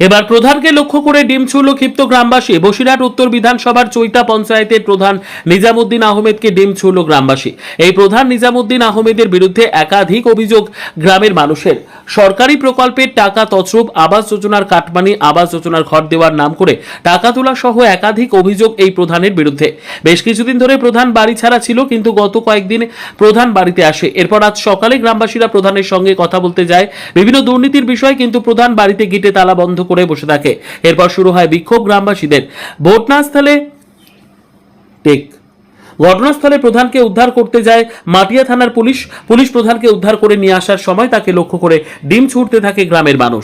এবার প্রধানকে লক্ষ্য করে ডিম ছুড়ল ক্ষিপ্ত গ্রামবাসী। বসিরহাট উত্তর বিধানসভার চৈতা পঞ্চায়েতের প্রধান নিজামুদ্দিন আহমেদকে ডিম ছুড়ল গ্রামবাসী। এই প্রধান নিজামুদ্দিন আহমেদের বিরুদ্ধে একাধিক অভিযোগ গ্রামের মানুষের। সরকারি প্রকল্পের টাকা তছরূপ, আবাস যোজনার কাটমানি, আবাস যোজনার ঘর দেওয়ার নাম করে টাকা তোলা সহ একাধিক অভিযোগ এই প্রধানের বিরুদ্ধে। বেশ কিছুদিন ধরে প্রধান বাড়ি ছাড়া ছিল, কিন্তু গত কয়েকদিন প্রধান বাড়িতে আসে। এরপর আজ সকালে গ্রামবাসীরা প্রধানের সঙ্গে কথা বলতে যায় বিভিন্ন দুর্নীতির বিষয়, কিন্তু প্রধান বাড়িতে গেটে তালা বন্ধ করে বসে থাকে। এরপর শুরু হয় বিক্ষোভ গ্রামবাসীদের। ঘটনাস্থলে প্রধানকে উদ্ধার করতে যায় মাটিয়া থানার পুলিশ প্রধানকে উদ্ধার করে নিয়ে আসার সময় তাকে লক্ষ্য করে ডিম ছুড়তে থাকে গ্রামের মানুষ।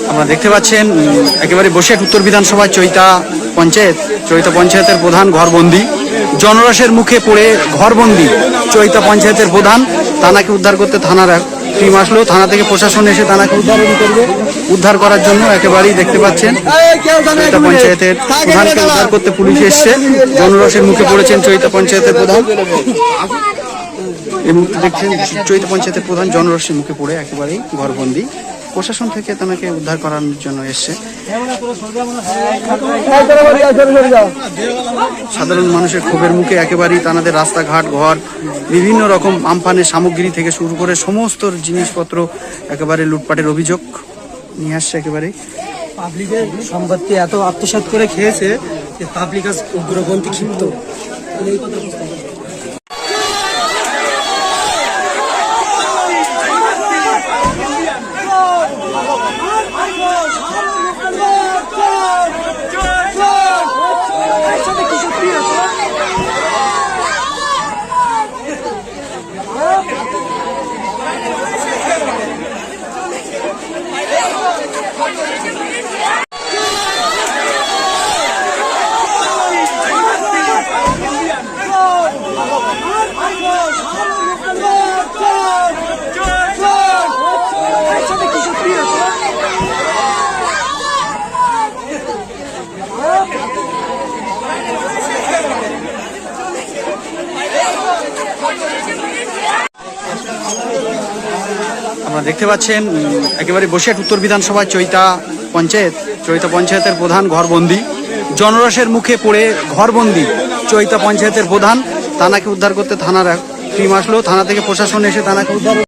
আপনারা দেখতে পাচ্ছেন একেবারে বসিরহাট উত্তর বিধানসভা চৈতা পঞ্চায়েতের প্রধান ঘরবন্দি। জনরসের মুখে পড়ে ঘরবন্দি চৈতা পঞ্চায়েতের প্রধান। থানাকে উদ্ধার করতে থানার টিম আসলো, থানা থেকে প্রশাসন এসে থানাকে উদ্ধার করার জন্য একেবারেই দেখতে পাচ্ছেন চৈতা পঞ্চায়েতের প্রধানকে উদ্ধার করতে পুলিশ এসছে। জনরসের মুখে পড়েছেন চৈতা পঞ্চায়েতের প্রধান। এই মুহূর্তে দেখছেন চৈতা পঞ্চায়েতের প্রধান জনরসের মুখে পড়ে একেবারেই ঘরবন্দি। প্রশাসন থেকে তাকে উদ্ধার করার জন্য এসছে। সাধারণ মানুষের ক্ষোভের মুখে একেবারেই তাদের রাস্তাঘাট, ঘর, বিভিন্ন রকম আমফানের সামগ্রী থেকে শুরু করে সমস্ত জিনিসপত্র একেবারে লুটপাটের অভিযোগ নিয়ে আসছে। একেবারে পাবলিকের সম্পত্তি এত আত্মসাৎ করে খেয়েছে যে পাবলিক আজ উগ্রপন্থী ক্ষিপ্ত। আপনারা দেখতে পাচ্ছেন একেবারে বসিরহাট উত্তর বিধানসভা চৈতা পঞ্চায়েতের প্রধান ঘরবন্দি। জনরসের মুখে পড়ে ঘরবন্দি চৈতা পঞ্চায়েতের প্রধান। থানাকে উদ্ধার করতে থানার টিম আসলো, থানা থেকে প্রশাসন এসে থানাকে উদ্ধার